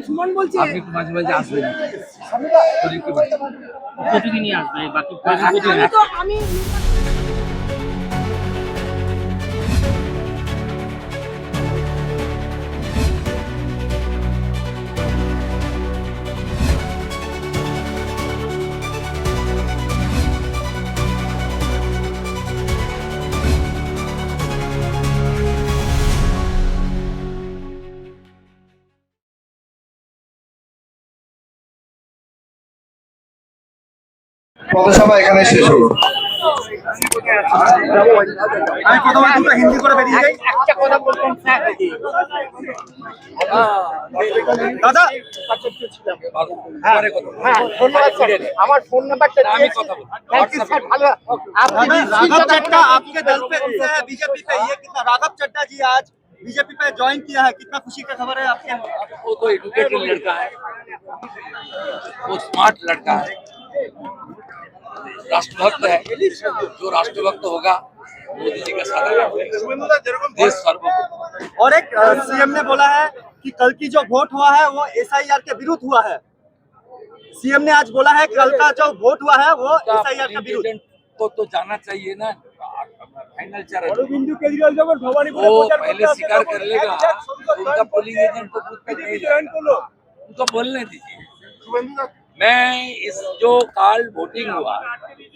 সুমন বলছে আপনি একটু মাঝে মাঝে আসবেন, প্রতিদিনই আসবে বাকি আমি পথসভা এখানে শেষ হলো। আমি প্রথমে দুটো হিন্দি করে বেরিয়ে যাই। একটা কথা বলতেন স্যার দাদা হ্যাঁ ধন্যবাদ স্যার আমার ফোন নাম্বারটা আমি কথা বলবো। থ্যাংক ইউ স্যার ভালো আপনি राघव चड्ढा आपके दल पे है बीजेपी पे, ये कितना राघव चड्ढा जी आज बीजेपी पे ज्वाइन किया है, कितना खुशी का खबर है आपके? वो तो एडुकेटेड लड़का है, वो स्मार्ट लड़का है, राष्ट्रभक्त है। जो राष्ट्रभक्त होगा मोदी जी का साथ देश सर्वभूम। और एक सीएम ने बोला है कि कल की जो वोट हुआ है वो एसआईआर के विरुद्ध हुआ है। सीएम ने आज बोला है कल का जो वोट हुआ है वो एसआईआर का विरुद्ध। को तो जाना चाहिए ना, फाइनल चरण अरविंद केजरीवाल जब वो पहले स्वीकार कर लेगा तो उनका पोलिंग एजेंट तो बूथ तक नहीं जाएगा, उनको बोलने दीजिए। मैं इस जो काल वोटिंग हुआ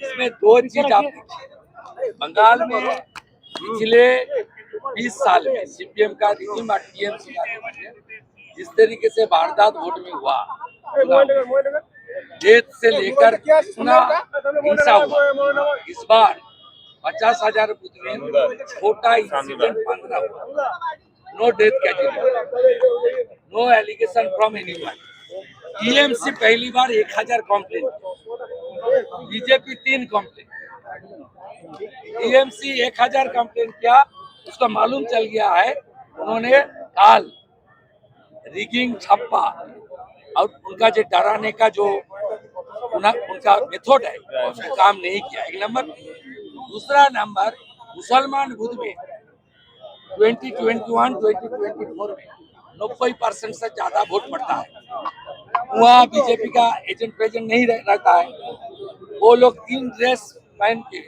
इसमें दो चीज आप देखिए। बंगाल में पिछले 20 साल में सीपीएम का रिजीम और टीएमसी का रिजीम जिस तरीके से वारदात वोट में हुआ, डेथ से लेकर इतना हिंसा हुआ, इस बार 50,000 बूथ में छोटा इंसिडेंट 15 हुआ। No death category, no allegation from anyone. TMC पहली बार 1000 complaint, BJP 3 complaint. TMC 1000 complaint किया, उसका मालूम चल गया है उन्होंने काल रिगिंग छप्पा और उनका जो डराने का जो उनका मेथड है उसने काम नहीं किया, एक नंबर। दूसरा नंबर मुसलमान बूथ में 2021-2024 में 90% से ज्यादा वोट पड़ता है, वहाँ बीजेपी का एजेंट प्रेजेंट नहीं रहता है। वो लोग 3 ड्रेस पहन के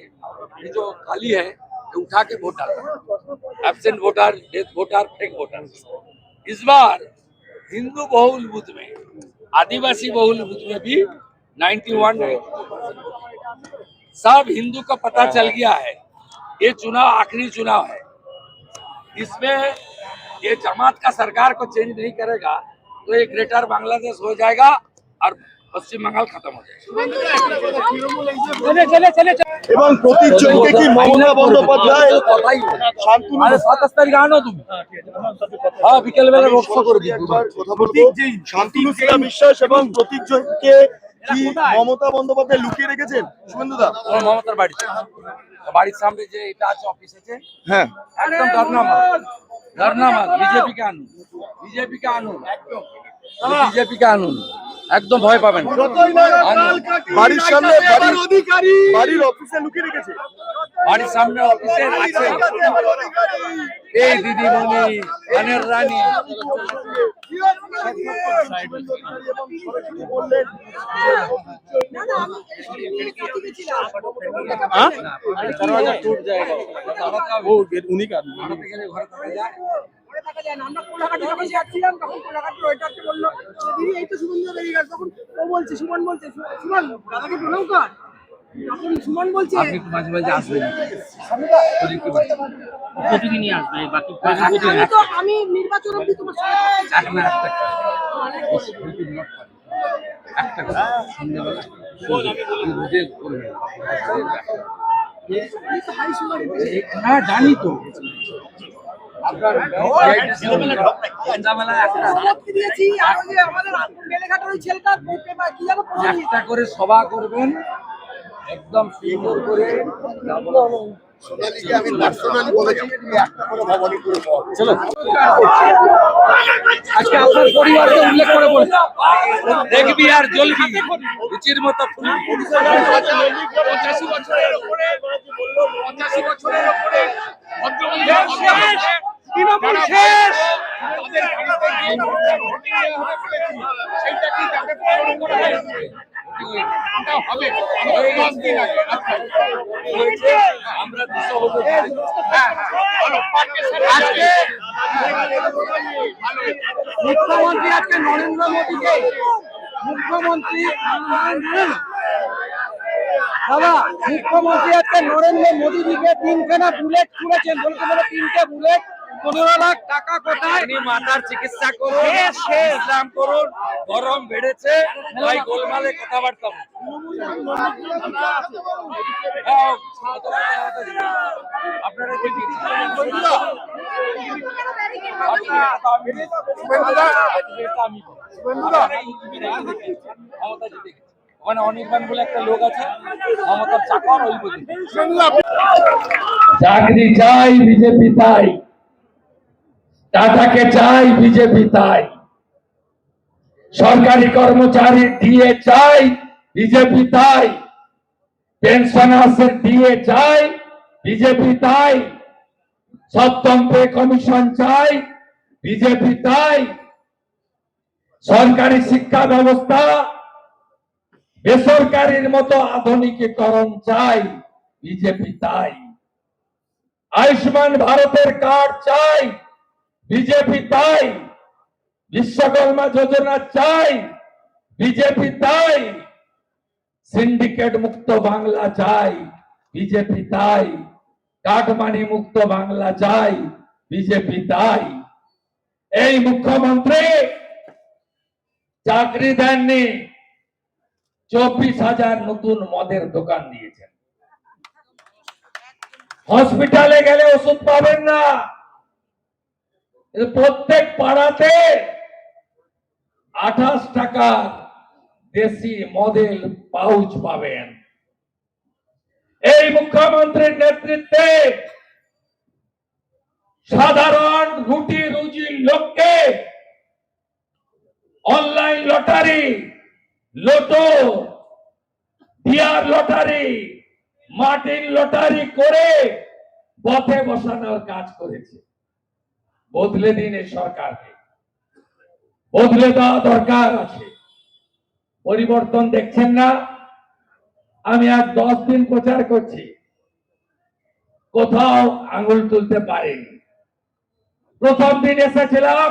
जो खाली है उठा के वोट डालता है, absent voter, death voter, fake voter. इस बार हिंदू बहुल बूथ में, आदिवासी बहुल बूथ में भी 91% सब हिंदू का पता चल गया है। ये चुनाव आखिरी चुनाव है, इसमें ये जमात का सरकार को चेंज नहीं करेगा तो ये ग्रेटर बांग्लादेश हो जाएगा और पश्चिम बंगाल खत्म हो जाएगा। এবং প্রতিদ্বন্দ্বী কি মমতা বন্দ্যোপাধ্যায় আরে 27 তারিখ আনো তুমি, হ্যাঁ বিকেল বেলা রোড শো করবি। শান্তনু সিনহা বিশ্বাস এবং প্রতিদ্বন্দ্বীকে কি মমতা বন্দ্যোপাধ্যায় লুকিয়ে রেখেছেন শুভেন্দু দা? মমতার বাড়ির সামনে যে এটা আছে অফিস আছে, হ্যাঁ একদম ধর্না মাত বিজেপি কে আনুন, বিজেপি কে আনুন, বিজেপি কে আনুন, একদম ভয় পাবেন না। বাড়ির সামনে বাড়ির অফিসে লুকিয়ে রেখেছে, বাড়ির সামনে অফিসে আছে এই দিদিমণি ধানের রানী। আমরা কোলাঘাটে যখন যাচ্ছিলাম তখন কোলাঘাটের ওয়েটারকে বললো দিদি এই তো সুমন বেরিয়ে গেছে, তখন ও বলছে সুমন বলছে সুমন দাদাকে প্রণাম কর, তখন সুমন বলছে আপনি একটু মাঝে মাঝে আসবেন, প্রতিদিনই আসবে বাকি আমি নির্বাচন অবধি তোমার সঙ্গে একটা কথা সন্ধ্যাবেলা রোজে করবেন। হ্যাঁ জানি তো, আপনার সন্ধ্যাবেলা একটা করে সভা করবেন, একদম সুন্দর করে। আমি পার্সোনালি বলেছি তুমি একটা করে ভবনী করে চলো। আজকে আপনার পরিবারকে উল্লেখ করে বলছি, দেখবি আর জ্বলবি রুচির মতো ফুল। 85 বছরের উপরে ভদ্রমহিলা আমরা 200 ভোটে আজকে মুখ্যমন্ত্রী আজকে নরেন্দ্র মোদীকে মুখ্যমন্ত্রী দাদা মুখ্যমন্ত্রী আজকে নরেন্দ্র মোদীজিকে 3খানা বুলেট ছুড়েছেন, বলতে বলে 3টে বুলেট, 15 লাখ টাকা কোথায়? আপনি মাথার চিকিৎসা করুন, ইসলাম করুন, গরম বেড়েছে, তাই গোলমালে কথাবার্তা বলুন। হ্যাঁ, আপনারা কি ওখানে অনির্বাণ বলে একটা লোক আছে, মমতার চাকর, ওই বুঝি চাকরি চাই বিজেপি তাই, টাটাকে চাই বিজেপি তাই, সরকারি কর্মচারী দিয়ে চাই বিজেপি তাই, পেনশনার্সের দিয়ে চাই বিজেপি তাই, সপ্তম পে কমিশন চাই বিজেপি তাই, সরকারি শিক্ষা ব্যবস্থা বেসরকারির মতো আধুনিকীকরণ চাই বিজেপি তাই, আয়ুষ্মান ভারতের কার্ড চাই বিজেপি তাই, বিশ্বকর্মা যোজনা চাই বিজেপি তাই, সিন্ডিকেট মুক্ত বাংলা চাই বিজেপি তাই, কাটমানি মুক্ত বাংলা চাই বিজেপি তাই। এই মুখ্যমন্ত্রী চাকরি দেননি, 24,000 নতুন মদের দোকান দিয়েছেন। হসপিটালে গেলে ওষুধ পাবেন না, প্রত্যেক পাড়াতে 28 টাকা দেশি মদের পাউচ পাবেন। এই মুখ্যমন্ত্রীর নেতৃত্বে সাধারণ রুটি রুজির লোককে online lottery, lotto, Dear lottery, Martin lottery করে পথে বসানোর কাজ করেছে। বদলে দিন এই সরকারকে, বদলে দেওয়া দরকার আছে। পরিবর্তন দেখছেন না? আমি আজ 10 দিন প্রচার করছি, কোথাও আঙুল তুলতে পারিনি। প্রথম দিন এসেছিলাম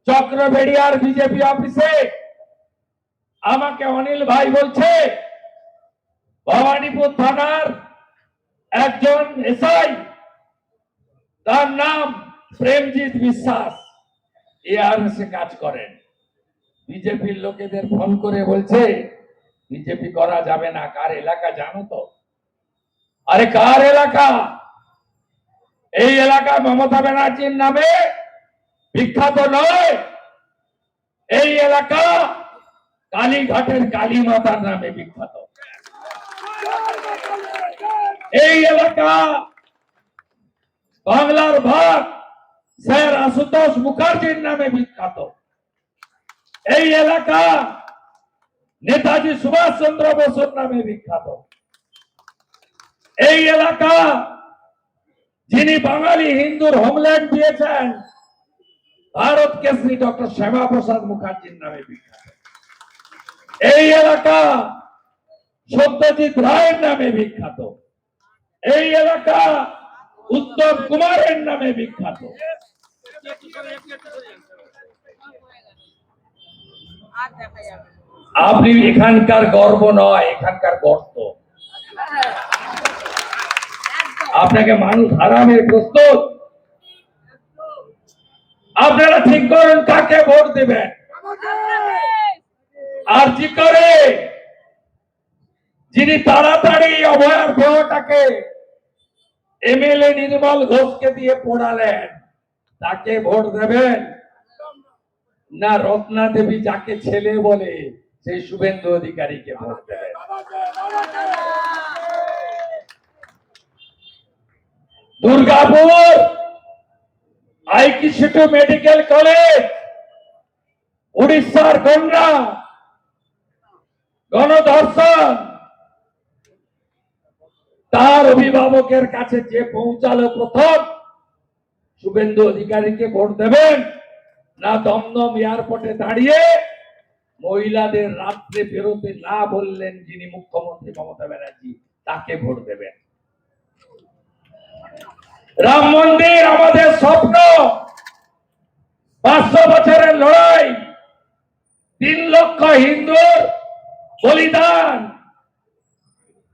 চক্রবেড়িয়ার বিজেপি অফিসে, আমাকে অনিল ভাই বলছে ভবানীপুর থানার একজন এসআই, তার নাম প্রেমজিৎ বিশ্বাস, এআরএসে কাজ করেন। বিজেপির লোকেদের ফোন করে বলছে বিজেপি করা যাবে না। কার এলাকা জানো তো? আরে কার এলাকা? এই এলাকা মমতা ব্যানার্জির নামে বিখ্যাত নয়, এই এলাকা কালীঘাটের কালী মাতার নামে বিখ্যাত। এই এলাকা বাংলার ভাগ স্যার আশুতোষ মুখার্জির নামে বিখ্যাত। এই এলাকা নেতাজি সুভাষ চন্দ্র বসুর নামে বিখ্যাত। এই এলাকা যিনি বাঙালি হিন্দুর হোমল্যান্ড দিয়েছেন ভারত কেশরী ডক্টর শ্যামা প্রসাদ মুখার্জির নামে বিখ্যাত। এই এলাকা সত্যজিৎ রায়ের নামে বিখ্যাত। এই এলাকা উত্তম কুমারের নামে বিখ্যাত। আপনি এখানকার গর্ব নয়, এখানকার গর্ত। আপনাকে মানুষ হারামের প্রস্তুত। আপনারা ঠিক করেন কাকে ভোট দেবেন। আর কি করে যিনি তাড়াতাড়ি অভয়ার দেহটাকে এমএলএ নির্মল ঘোষকে দিয়ে পোড়ালেন, তাকে ভোট দেবেন না রত্না দেবী যাকে ছেলে বলে সেই শুভেন্দু অধিকারীকে ভোট দেবেন? দুর্গাপুর আইকিসিটু মেডিকেল কলেজ, উড়িষ্যার গন্ডা গণধর্ষণ, তার অভিভাবকের কাছে যে পৌঁছালো প্রথম, শুভেন্দু অধিকারীকে ভোট দেবেন, না দমদম এয়ারপোর্টে দাঁড়িয়ে মহিলাদের রাত্রে বেরোতে না বললেন যিনি মুখ্যমন্ত্রী মমতা ব্যানার্জি, তাকে ভোট দেবেন? রাম মন্দির আমাদের স্বপ্ন, 500 বছরের লড়াই, 3 লক্ষ হিন্দুর বলিদান,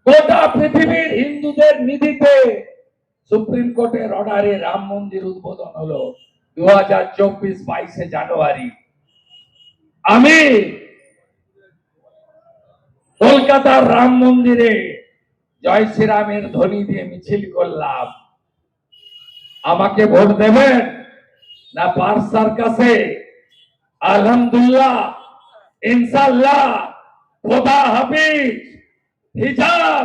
গোটা পৃথিবীর হিন্দুদের নিধিতে সুপ্রিম কোর্টের অর্ডারে রাম মন্দির উদ্বোধন হলো 2024 22 জানুয়ারি। আমি কলকাতার রাম মন্দিরে জয় শ্রীরামের ধ্বনি দিয়ে মিছিল করলাম। আমাকে ভোট দেবেন, না পার্ক সার্কাসে আলহামদুলিল্লাহ ইনশাআল্লাহ খোদা হাফিজ হিজাব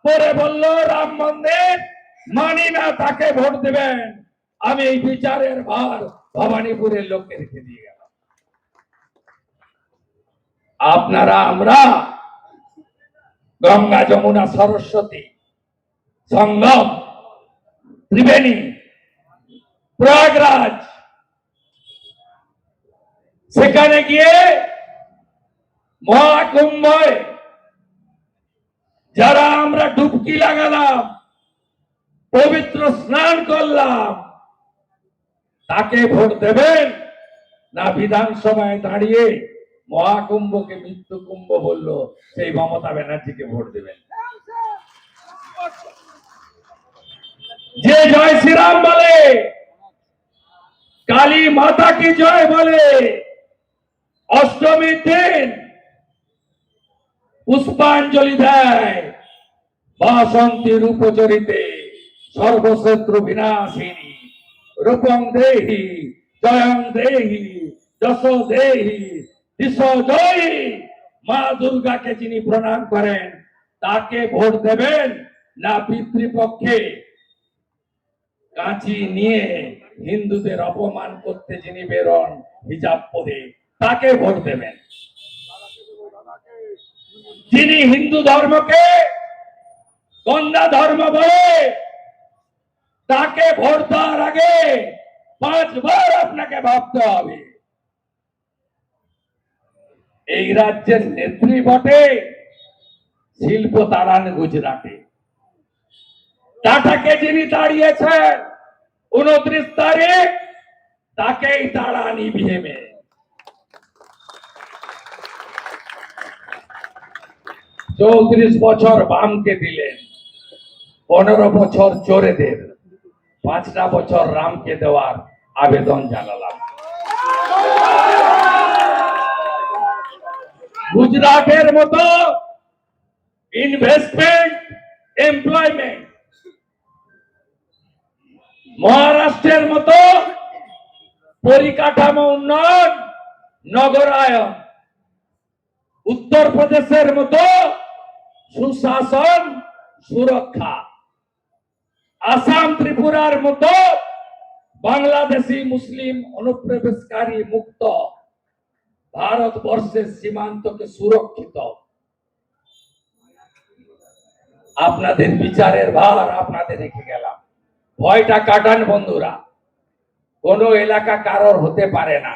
পরে বলল রাম মন্দির মানি না, তাকে ভোট দেবেন? আমি এই বিচারের ভার ভবানীপুরের লোককে রেখে দিয়ে গেলাম। আপনারা আমরা গঙ্গা যমুনা সরস্বতী সঙ্গম ত্রিবেণী প্রয়াগরাজ সেখানে গিয়ে মহাকুম্ভে যারা আমরা ডুবকি লাগালাম, পবিত্র স্নান করলাম, তাকে ভোট দেবেন, না বিধানসভায় দাঁড়িয়ে মহাকুম্ভকে মৃত্যু কুম্ভ বললো সেই মমতা ব্যানার্জিকে ভোট দেবেন? যে জয় শ্রীরাম বলে, কালী মাতা কি জয় বলে, অষ্টমীর দিন পুষ্পাঞ্জলি দেয় বাসন্তী রূপচরিতে সর্বশত্রু বিনাশিনী রূপং দেহি জয়ং দেহি যশ দেহি দিশ জয়ী মা দুর্গাকে যিনি প্রণাম করেন তাকে ভোট দেবেন, না পিতৃপক্ষে কাঁচি নিয়ে হিন্দুদের অপমান করতে যিনি বেরোন হিজাব পরে তাকে ভোট দেবেন? যিনি হিন্দু ধর্মকে গন্ধা ধর্ম বলে তাকে ভোট দেওয়ার আগে 5 বার আপনাকে ভাবতে হবে। এই রাজ্যের নেত্রী বটে, শিল্প তাড়ান গুজরাটে। টাটাকে যিনি তাড়িয়েছেন 29 তারিখ, তাকেই তাড়ান ইভিএমে। 34 বছর বামকে দিলেন, 15 বছর চোরেদের, 5টা বছর রামকে দেওয়ার আবেদন জানালাম। গুজরাটের মতো ইনভেস্টমেন্ট এমপ্লয়মেন্ট, মহারাষ্ট্রের মতো পরিকাঠামো উন্নয়ন নগরায়ন, উত্তরপ্রদেশের মতো সুশাসন সুরক্ষা, আসাম ত্রিপুরার মতো বাংলাদেশি মুসলিম অনুপ্রবেশকারী মুক্ত ভারতবর্ষের সীমান্তকে সুরক্ষিত। আপনাদের বিচারের ভার আপনাদের রেখে গেলাম। ভয়টা কাটান বন্ধুরা, কোন এলাকা কারোর হতে পারে না।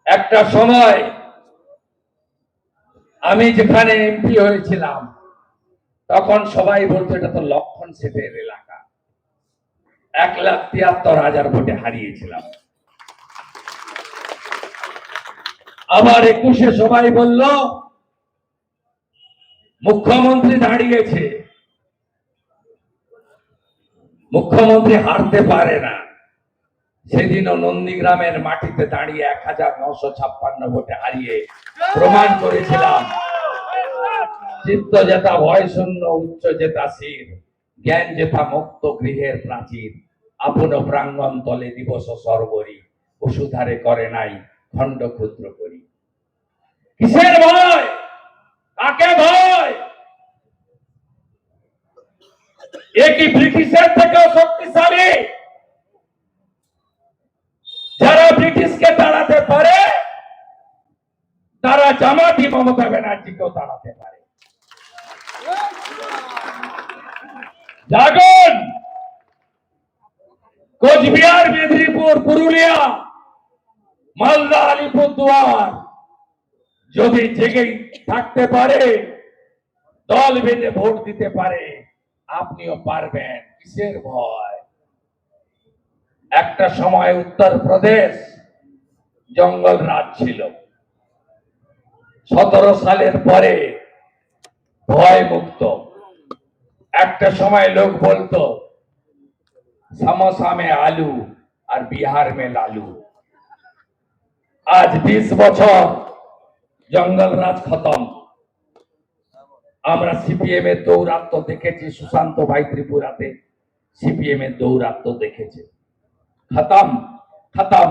একটা সময় আমি যেখানে এমপি হয়েছিলাম তখন সবাই বলতো এটা তো লক্ষণ সেটের এলাকা, 1,73,000 ভোটে হারিয়েছিলাম। আবার 21-এ সবাই বলল মুখ্যমন্ত্রী দাঁড়িয়েছে, মুখ্যমন্ত্রী হারতে পারে না। সেদিনও নন্দীগ্রামের মাটিতে দাঁড়িয়ে 1,956 ভোটে হারিয়ে প্রমাণ করেছিলাম চিত্ত জেতা ভয় শূন্য উচ্চ জেতা শির, জ্ঞান জেতা মুক্ত গৃহের প্রাচীর, আপন প্রাঙ্গণ তলে দিবস সর্বরি, বসুধারে করে নাই খণ্ড ক্ষুদ্র করি। কিসের ভয়? কাকে ভয়? এ কি ব্রিটিশের থেকেও শক্তিশালী? যারা ব্রিটিশকে তাড়াতে পারে তারা জামাতি মমতা ব্যানার্জিকেও তাড়াতে পারে। জাগুন, কোচবিহার, মেদিনীপুর, পুরুলিয়া, মালদা, আলিপুরদুয়ার যদি জেগে থাকতে পারে, দল বেঁধে ভোট দিতে পারে, আপনিও পারবেন। কিসের ভয়? একটা সময় উত্তরপ্রদেশ জঙ্গল রাজ ছিল, 17 সালের পরে ভয় মুক্ত। একটা সময় লোক বলতো समोसा में आलू और बिहार में लालू। आज 20 বছর জঙ্গল রাজ খতম। আমরা সিপিএম এর দৌরাত্ম্য দেখেছি, সুশান্ত ভাই ত্রিপুরাতে সিপিএম এর দৌরাত্ম্য দেখেছে। খতম খতম,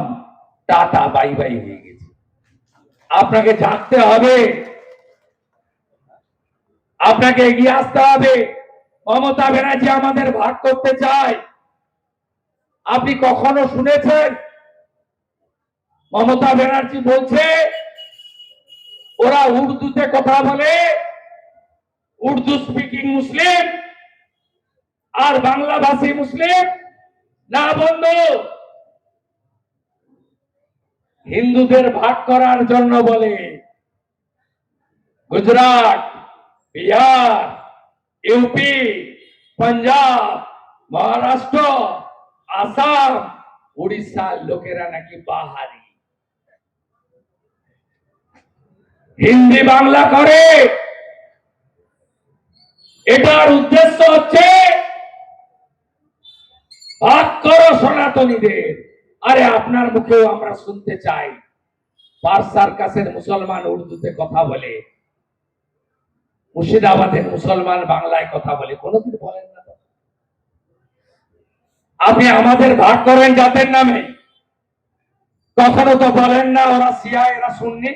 টাটা বাই বাই হয়ে গেছে। আপনাকে জাগতে হবে, আপনাকে এগিয়ে আসতে হবে। মমতা ব্যানার্জি আমাদের ভাগ করতে চায়। আপনি কখনো শুনেছেন মমতা ব্যানার্জি বলছে ওরা উর্দুতে কথা বলে, উর্দু স্পিকিং মুসলিম আর বাংলাভাষী মুসলিম? না বন্ধু, হিন্দুদের ভাগ করার জন্য বলে। গুজরাট, বিহার, ইউপি, পাঞ্জাব, মহারাষ্ট্র, আসাম, উড়িষ্যার লোকেরা নাকি বাহারি, হিন্দি বাংলা করে। এটার উদ্দেশ্য হচ্ছে ভাগ করো সনাতনীদের। আরে আপনার মুখেও আমরা শুনতে চাই পার্স সার্কাসের মুসলমান উর্দুতে কথা বলে, মুর্শিদাবাদের মুসলমান বাংলায় কথা বলে, কোনোদিন বলেন না তো। আপনি আমাদের ভাগ করেন জাতের নামে, কখনো তো বলেন না ওরা শিয়া এরা সুন্নি।